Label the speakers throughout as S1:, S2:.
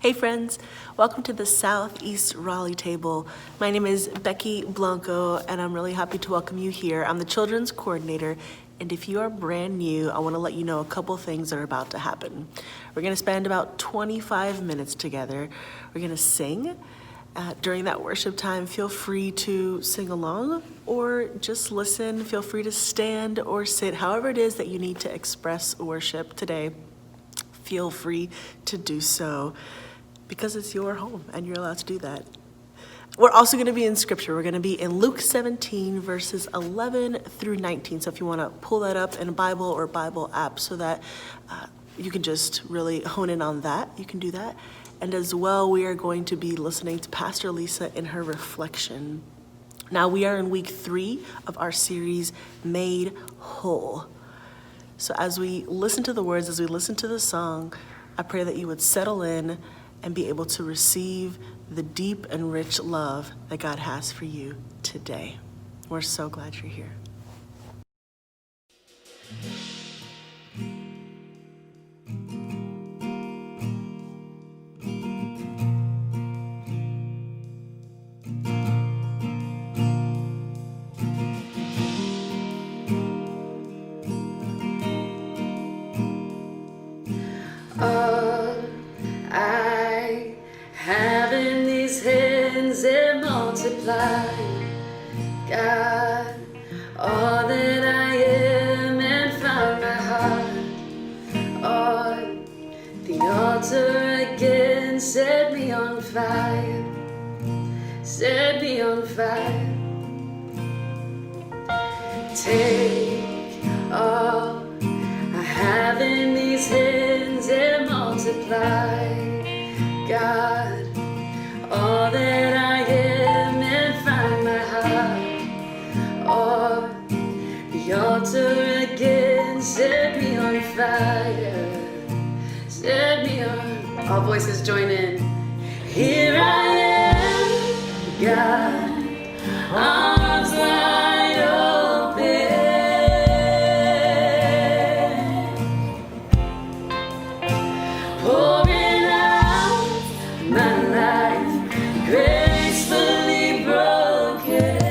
S1: Hey friends, welcome to the Southeast Raleigh table. My name is Becky Blanco and I'm really happy to welcome you here. I'm the children's coordinator, and if you are brand new, I want to let you know a couple things that are about to happen. We're going to spend about 25 minutes together. We're going to sing. During that worship time, feel free to sing along or just listen. Feel free to stand or sit, however it is that you need to express worship today. Feel free to do so, because it's your home and you're allowed to do that. We're also going to be in scripture. We're going to be in Luke 17 verses 11 through 19. So if you want to pull that up in a Bible or Bible app so that you can just really hone in on that, you can do that. And as well, we are going to be listening to Pastor Lisa in her reflection. Now we are in week 3 of our series, Made Whole. So as we listen to the words, as we listen to the song, I pray that you would settle in and be able to receive the deep and rich love that God has for you today. We're so glad you're here.
S2: God, all that I am, and found my heart on the altar again. Set me on fire, set me on fire. Take all I have in these hands and multiply, God, all that I am, and find my heart on the altar again. Set me on fire, set me on. All voices join in. Here I am, God, arms wide open, pouring out my life, gracefully broken.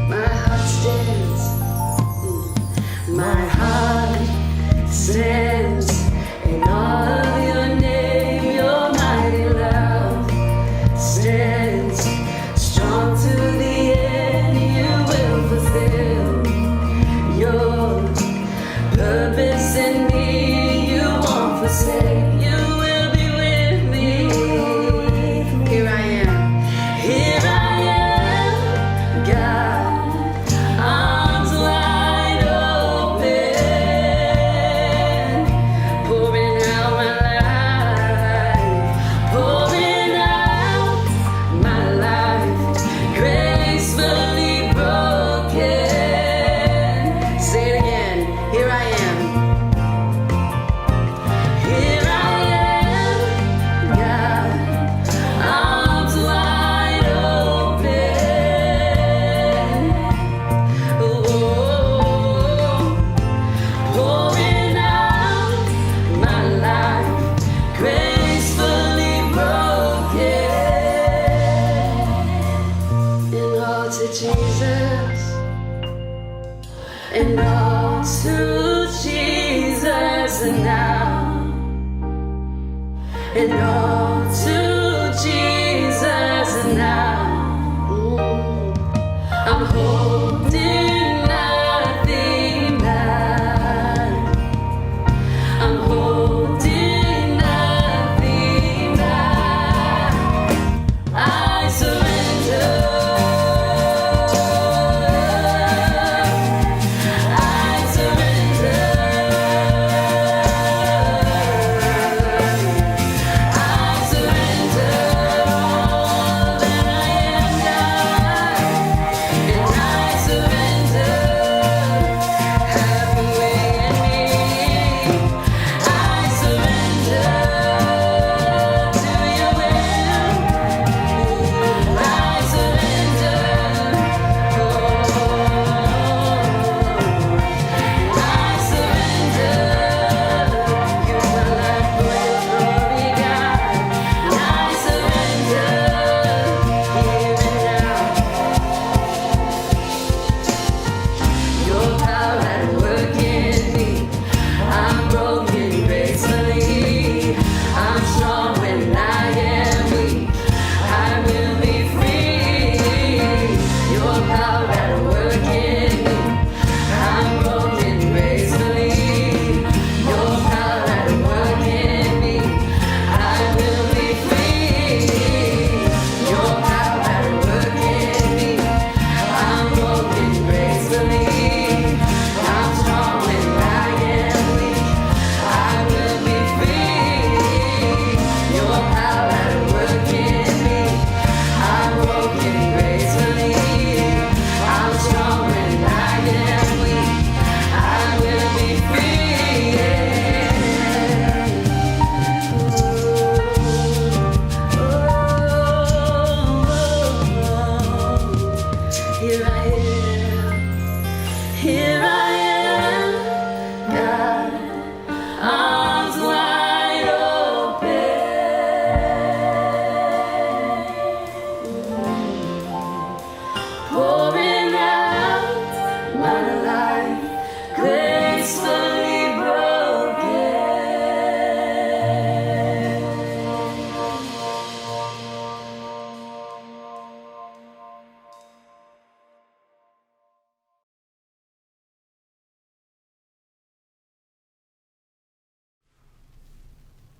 S2: My heart stands, my heart stands in all of your name. Your mighty love stands strong to the end. You will fulfill your purpose in me. You won't forsake. You will be with me. Here I am. Here I am, God, arms wide open, pouring out my life, pouring out my life, gracefully broken. Say it again. Here I am. Here I am, God, arms wide open. Oh, pouring out my life, gracefully broken. And all to Jesus, and all to Jesus, and now, and all to Jesus, and now. I'm holding nothing back. I'm holding nothing back. I surrender. I surrender. I surrender all that I am, God, and I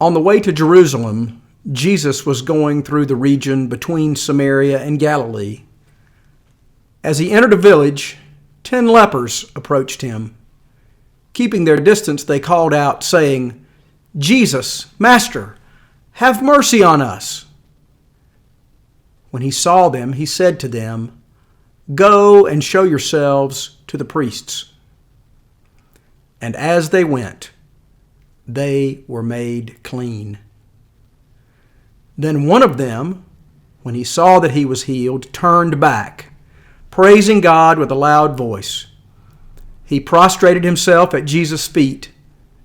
S3: On the way to Jerusalem, Jesus was going through the region between Samaria and Galilee. As he entered a village, 10 lepers approached him. Keeping their distance, they called out, saying, "Jesus, Master, have mercy on us." When he saw them, he said to them, "Go and show yourselves to the priests." And as they went, they were made clean. Then one of them, when he saw that he was healed, turned back, praising God with a loud voice. He prostrated himself at Jesus' feet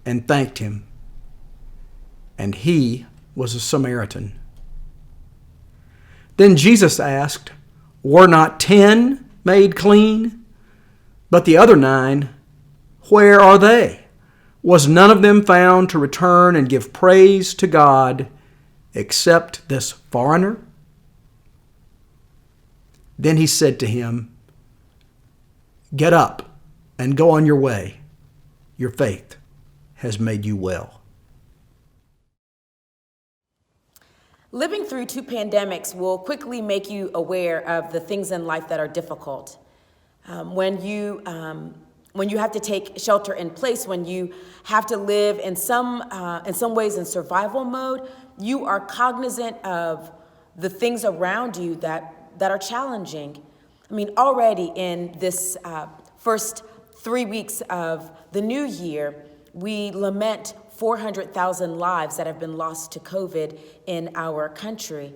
S3: and thanked him. And he was a Samaritan. Then Jesus asked, "Were not 10 made clean? But the other 9, where are they? Was none of them found to return and give praise to God except this foreigner?" Then he said to him, "Get up and go on your way. Your faith has made you well."
S4: Living through 2 pandemics will quickly make you aware of the things in life that are difficult. When you have to take shelter in place, when you have to live in some ways in survival mode, you are cognizant of the things around you that are challenging. I mean, already in this first 3 weeks of the new year, we lament 400,000 lives that have been lost to COVID in our country.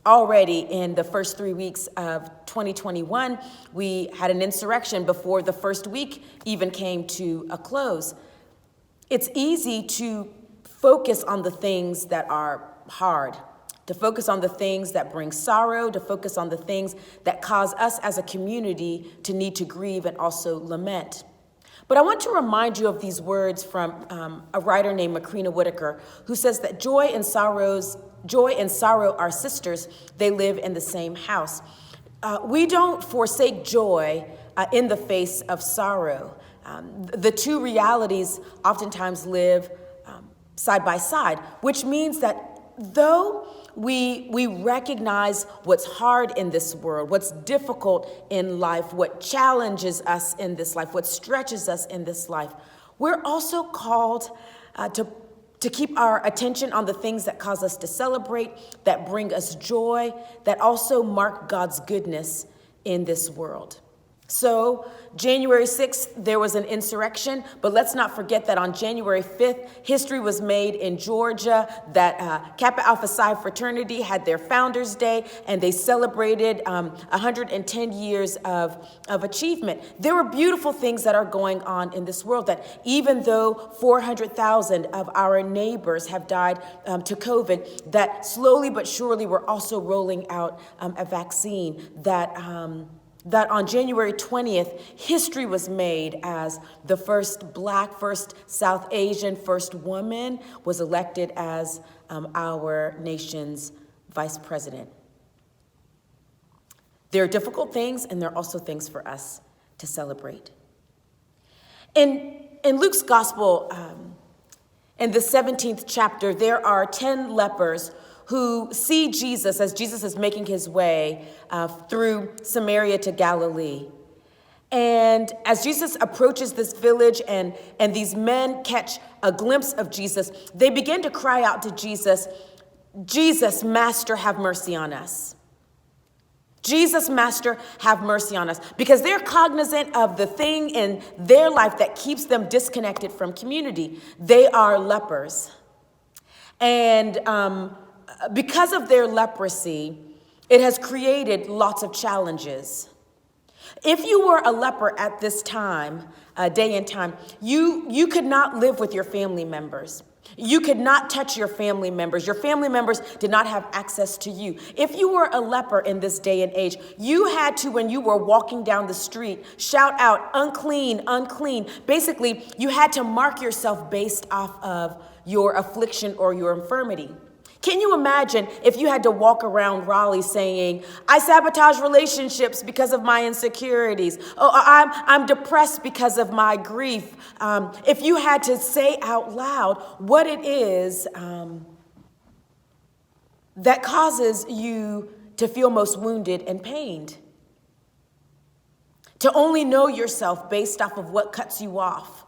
S4: Already in the first 3 weeks of 2021, we had an insurrection before the first week even came to a close. It's easy to focus on the things that are hard, to focus on the things that bring sorrow, to focus on the things that cause us as a community to need to grieve and also lament. But I want to remind you of these words from a writer named Macrina Whitaker, who says that joy and sorrow are sisters. They live in the same house. We don't forsake joy in the face of sorrow. The two realities oftentimes live side by side, which means that though we recognize what's hard in this world, what's difficult in life, what challenges us in this life, what stretches us in this life, we're also called to keep our attention on the things that cause us to celebrate, that bring us joy, that also mark God's goodness in this world. So January 6th, there was an insurrection, but let's not forget that on January 5th, history was made in Georgia, that Kappa Alpha Psi fraternity had their Founders Day, and they celebrated 110 years of achievement. There were beautiful things that are going on in this world, that even though 400,000 of our neighbors have died to COVID, that slowly but surely we're also rolling out a vaccine, that on January 20th, history was made as the first Black, first South Asian, first woman was elected as our nation's vice president. There are difficult things, and there are also things for us to celebrate. In Luke's gospel, in the 17th chapter, there are 10 lepers who see Jesus as Jesus is making his way through Samaria to Galilee. And as Jesus approaches this village and these men catch a glimpse of Jesus, they begin to cry out to Jesus, "Jesus, Master, have mercy on us. Jesus, Master, have mercy on us." Because they're cognizant of the thing in their life that keeps them disconnected from community. They are lepers. And because of their leprosy, it has created lots of challenges. If you were a leper at this time, day and time, you could not live with your family members. You could not touch your family members. Your family members did not have access to you. If you were a leper in this day and age, you had to, when you were walking down the street, shout out, "Unclean, unclean." Basically, you had to mark yourself based off of your affliction or your infirmity. Can you imagine if you had to walk around Raleigh saying, I sabotage relationships because of my insecurities. Oh, I'm depressed because of my grief. If you had to say out loud what it is that causes you to feel most wounded and pained. To only know yourself based off of what cuts you off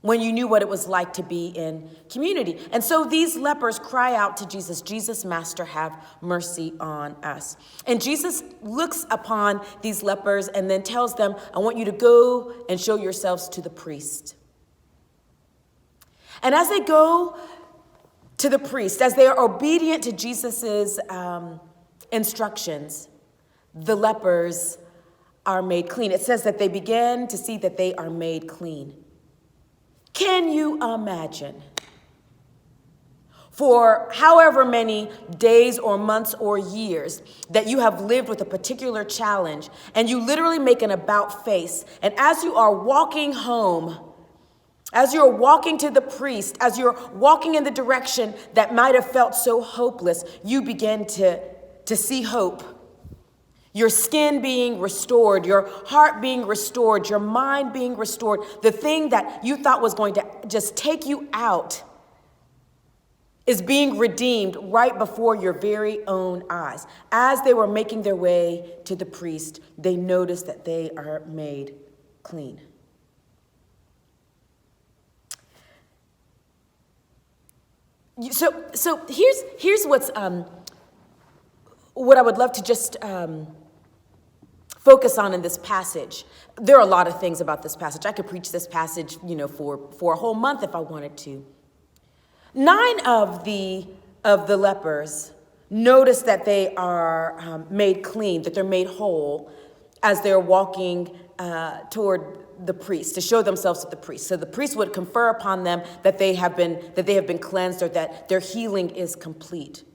S4: when you knew what it was like to be in community. And so these lepers cry out to Jesus, Jesus, Master, have mercy on us. And Jesus looks upon these lepers and then tells them, I want you to go and show yourselves to the priest. And as they go to the priest, as they are obedient to Jesus's instructions, the lepers are made clean. It says that they began to see that they are made clean. Can you imagine? For however many days or months or years that you have lived with a particular challenge, and you literally make an about face, and as you are walking home, as you're walking to the priest, as you're walking in the direction that might have felt so hopeless, you begin to see hope. Your skin being restored, your heart being restored, your mind being restored. The thing that you thought was going to just take you out is being redeemed right before your very own eyes. As they were making their way to the priest, they noticed that they are made clean. So here's what's what I would love to just focus on in this passage. There are a lot of things about this passage. I could preach this passage, for a whole month if I wanted to. 9 of the lepers notice that they are made clean, that they're made whole as they're walking toward the priest to show themselves to the priest. So the priest would confer upon them that they have been cleansed, or that their healing is complete.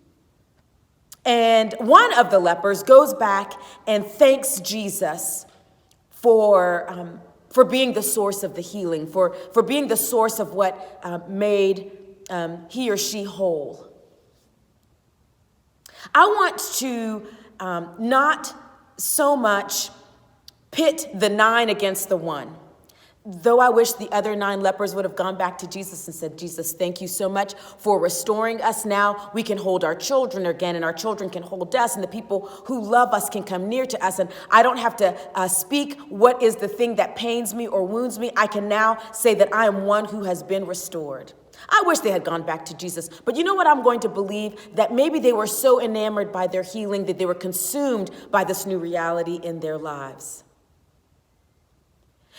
S4: And one of the lepers goes back and thanks Jesus for being the source of the healing, for being the source of what made he or she whole. I want to not so much pit the 9 against the 1. Though I wish the other 9 lepers would have gone back to Jesus and said, Jesus, thank you so much for restoring us. Now we can hold our children again, and our children can hold us, and the people who love us can come near to us. And I don't have to speak what is the thing that pains me or wounds me. I can now say that I am one who has been restored. I wish they had gone back to Jesus. But you know what I'm going to believe? That maybe they were so enamored by their healing that they were consumed by this new reality in their lives.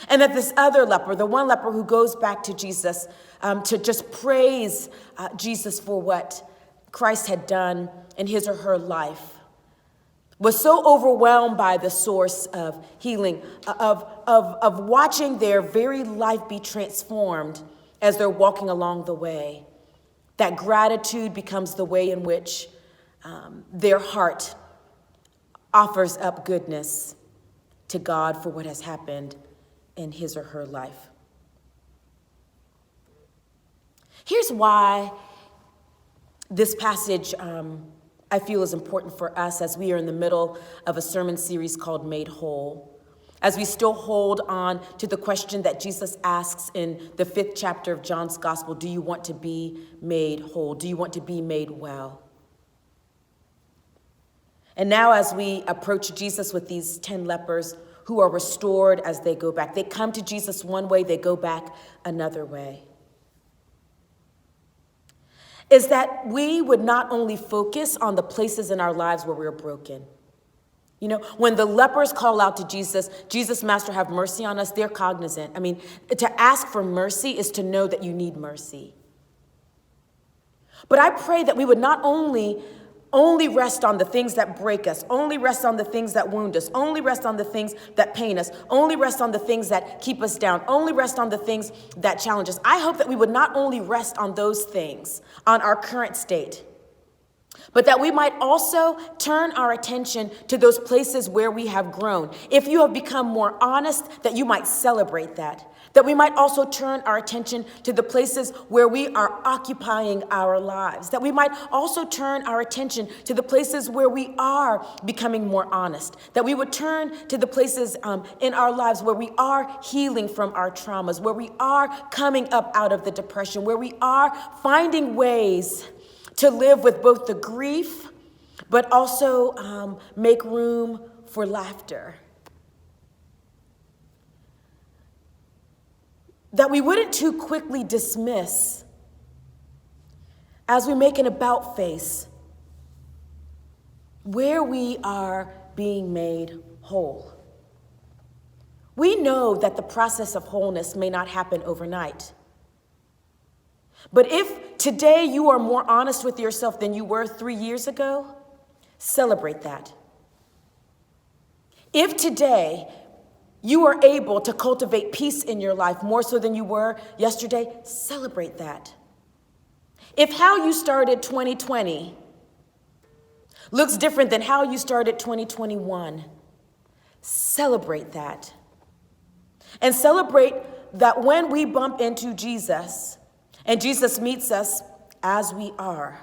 S4: And that this other leper, the one leper who goes back to Jesus to just praise Jesus for what Christ had done in his or her life, was so overwhelmed by the source of healing, of watching their very life be transformed as they're walking along the way, that gratitude becomes the way in which their heart offers up goodness to God for what has happened in his or her life. Here's why this passage I feel is important for us as we are in the middle of a sermon series called Made Whole, as we still hold on to the question that Jesus asks in the 5th chapter of John's Gospel: do you want to be made whole? Do you want to be made well? And now as we approach Jesus with these 10 lepers who are restored as they go back, they come to Jesus one way, they go back another way, is that we would not only focus on the places in our lives where we're broken. When the lepers call out to Jesus, Jesus, Master, have mercy on us, they're cognizant. To ask for mercy is to know that you need mercy. But I pray that we would not only rest on the things that break us, only rest on the things that wound us, only rest on the things that pain us, only rest on the things that keep us down, only rest on the things that challenge us. I hope that we would not only rest on those things, on our current state, but that we might also turn our attention to those places where we have grown. If you have become more honest, that you might celebrate that. That we might also turn our attention to the places where we are occupying our lives. That we might also turn our attention to the places where we are becoming more honest. That we would turn to the places in our lives where we are healing from our traumas, where we are coming up out of the depression, where we are finding ways to live with both the grief, but also make room for laughter. That we wouldn't too quickly dismiss, as we make an about face, where we are being made whole. We know that the process of wholeness may not happen overnight. But if today you are more honest with yourself than you were 3 years ago, celebrate that. If today you are able to cultivate peace in your life more so than you were yesterday, celebrate that. If how you started 2020 looks different than how you started 2021, celebrate that. And celebrate that when we bump into Jesus and Jesus meets us as we are,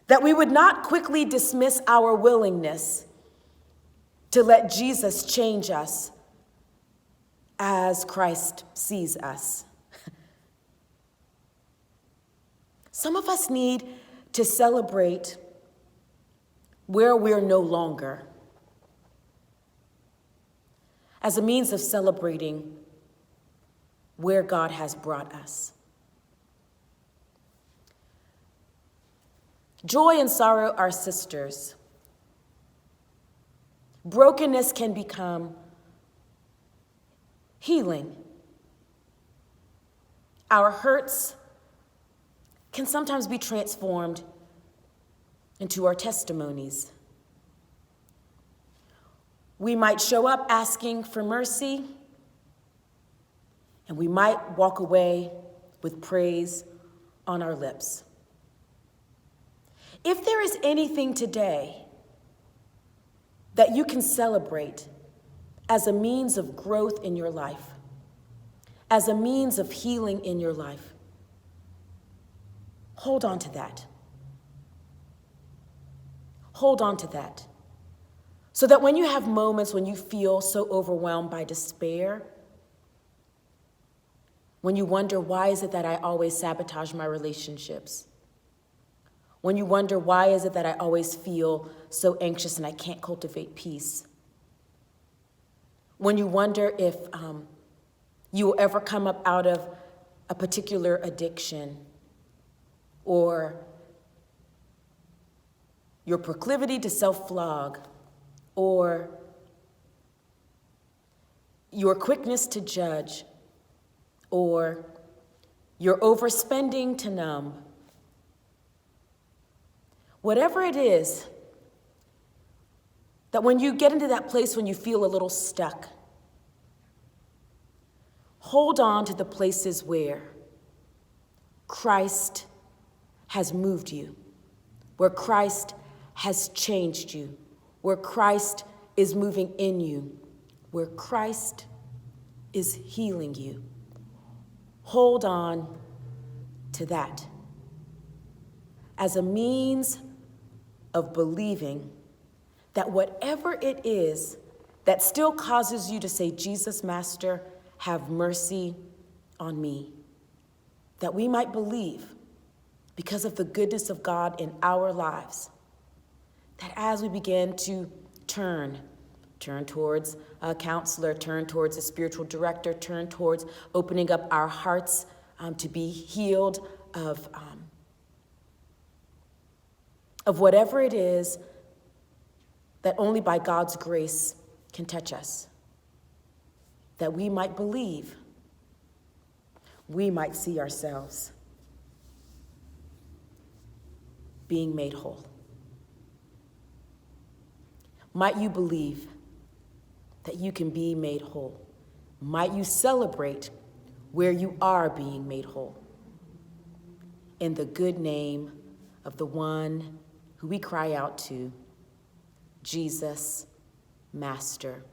S4: that we would not quickly dismiss our willingness to let Jesus change us as Christ sees us. Some of us need to celebrate where we're no longer, as a means of celebrating where God has brought us. Joy and sorrow are sisters. Brokenness can become healing. Our hurts can sometimes be transformed into our testimonies. We might show up asking for mercy, and we might walk away with praise on our lips. If there is anything today that you can celebrate as a means of growth in your life, as a means of healing in your life, hold on to that. Hold on to that. So that when you have moments when you feel so overwhelmed by despair, when you wonder, why is it that I always sabotage my relationships? When you wonder, why is it that I always feel so anxious and I can't cultivate peace? When you wonder if you will ever come up out of a particular addiction, or your proclivity to self-flog, or your quickness to judge, or your overspending to numb. Whatever it is, that when you get into that place when you feel a little stuck, hold on to the places where Christ has moved you, where Christ has changed you, where Christ is moving in you, where Christ is healing you. Hold on to that as a means of believing that whatever it is that still causes you to say, Jesus, Master, have mercy on me, that we might believe, because of the goodness of God in our lives, that as we begin to turn towards a counselor, turn towards a spiritual director, turn towards opening up our hearts to be healed of whatever it is that only by God's grace can touch us, that we might believe, we might see ourselves being made whole. Might you believe that you can be made whole? Might you celebrate where you are being made whole? In the good name of the one who we cry out to, Jesus, Master.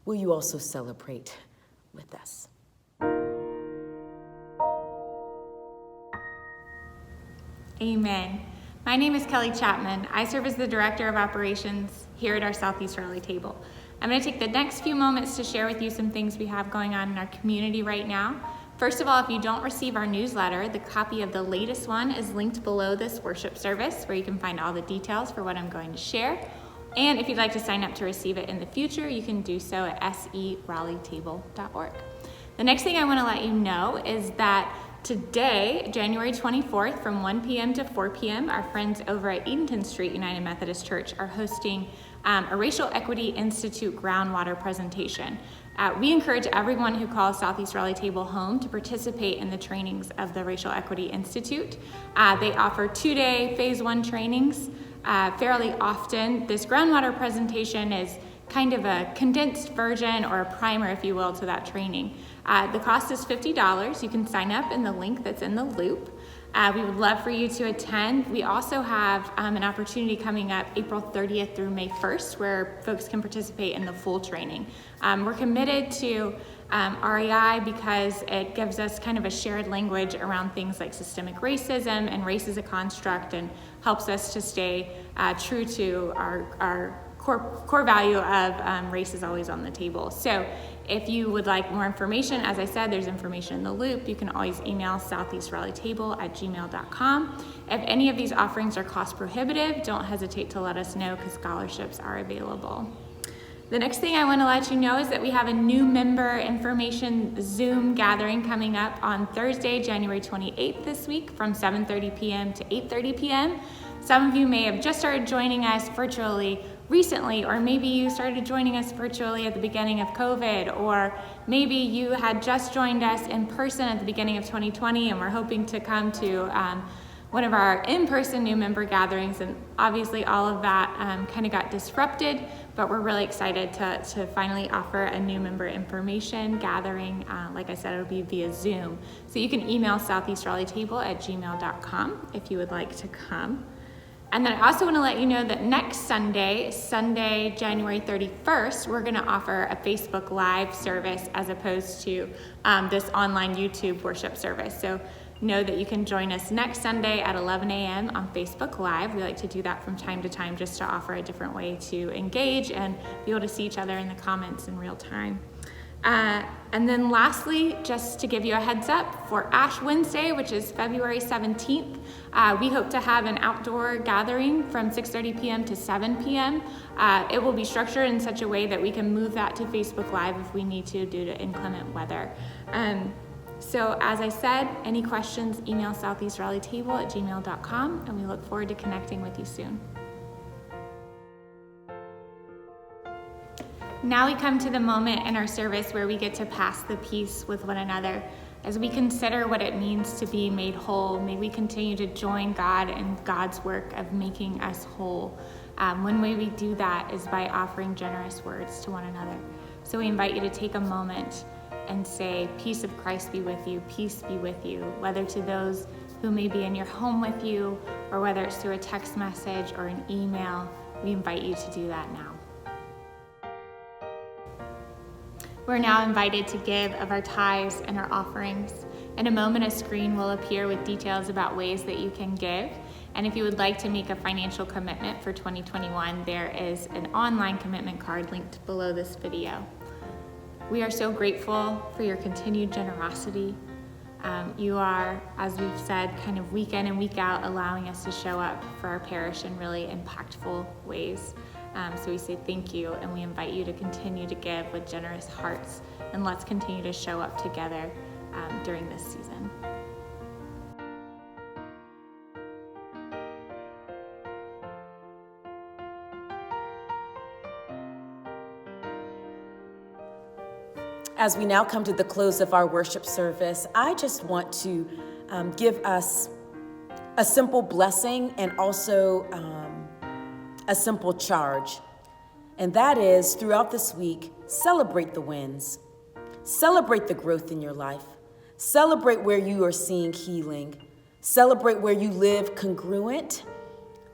S4: Will you also celebrate with us?
S5: Amen. My name is Kelly Chapman. I serve as the Director of Operations here at our Southeast Raleigh table. I'm going to take the next few moments to share with you some things we have going on in our community right now. First of all, if you don't receive our newsletter, the copy of the latest one is linked below this worship service, where you can find all the details for what I'm going to share. And if you'd like to sign up to receive it in the future, you can do so at seraleightable.org. The next thing I want to let you know is that today, January 24th, from 1 p.m. to 4 p.m., our friends over at Edenton Street United Methodist Church are hosting a Racial Equity Institute groundwater presentation. We encourage everyone who calls Southeast Raleigh Table home to participate in the trainings of the Racial Equity Institute. They offer 2-day Phase 1 trainings fairly often. This groundwater presentation is kind of a condensed version or a primer, if you will, to that training. The cost is $50. You can sign up in the link that's in the loop. We would love for you to attend. We also have an opportunity coming up April 30th through May 1st where folks can participate in the full training. We're committed to REI because it gives us kind of a shared language around things like systemic racism and race as a construct, and helps us to stay true to our core value of race is always on the table. So if you would like more information, as I said, there's information in the loop. You can always email southeastraleightable@gmail.com. If any of these offerings are cost prohibitive, don't hesitate to let us know because scholarships are available. The next thing I want to let you know is that we have a new member information Zoom gathering coming up on Thursday, January 28th this week from 7:30 p.m. to 8:30 p.m. Some of you may have just started joining us virtually recently, or maybe you started joining us virtually at the beginning of COVID, or maybe you had just joined us in person at the beginning of 2020 and we're hoping to come to one of our in-person new member gatherings, and obviously all of that kind of got disrupted, but we're really excited to finally offer a new member information gathering. Like I said, it'll be via Zoom. So you can email southeastraleightable@gmail.com if you would like to come. And then I also want to let you know that next Sunday, January 31st, we're going to offer a Facebook Live service as opposed to this online YouTube worship service. So know that you can join us next Sunday at 11 a.m. on Facebook Live. We like to do that from time to time just to offer a different way to engage and be able to see each other in the comments in real time. And then lastly, just to give you a heads up, for Ash Wednesday, which is February 17th, we hope to have an outdoor gathering from 6:30 p.m. to 7 p.m. It will be structured in such a way that we can move that to Facebook Live if we need to due to inclement weather. So as I said, any questions, email southeastraleightable@gmail.com, and we look forward to connecting with you soon. Now we come to the moment in our service where we get to pass the peace with one another. As we consider what it means to be made whole, may we continue to join God in God's work of making us whole. One way we do that is by offering generous words to one another. So we invite you to take a moment and say, peace of Christ be with you, peace be with you, whether to those who may be in your home with you, or whether it's through a text message or an email. We invite you to do that now. We're now invited to give of our tithes and our offerings. In a moment, a screen will appear with details about ways that you can give. And if you would like to make a financial commitment for 2021, there is an online commitment card linked below this video. We are so grateful for your continued generosity. You are, as we've said, kind of week in and week out, allowing us to show up for our parish in really impactful ways. So we say thank you, and we invite you to continue to give with generous hearts, and let's continue to show up together during this season.
S4: As we now come to the close of our worship service, I just want to give us a simple blessing and also a simple charge. And that is, throughout this week, celebrate the wins. Celebrate the growth in your life. Celebrate where you are seeing healing. Celebrate where you live congruent.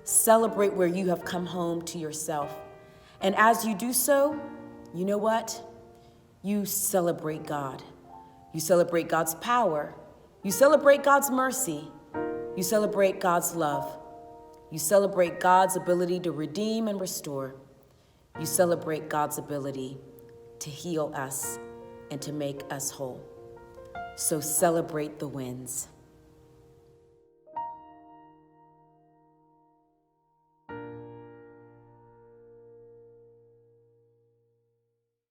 S4: Celebrate where you have come home to yourself. And as you do so, you know what? You celebrate God. You celebrate God's power. You celebrate God's mercy. You celebrate God's love. You celebrate God's ability to redeem and restore. You celebrate God's ability to heal us and to make us whole. So celebrate the wins.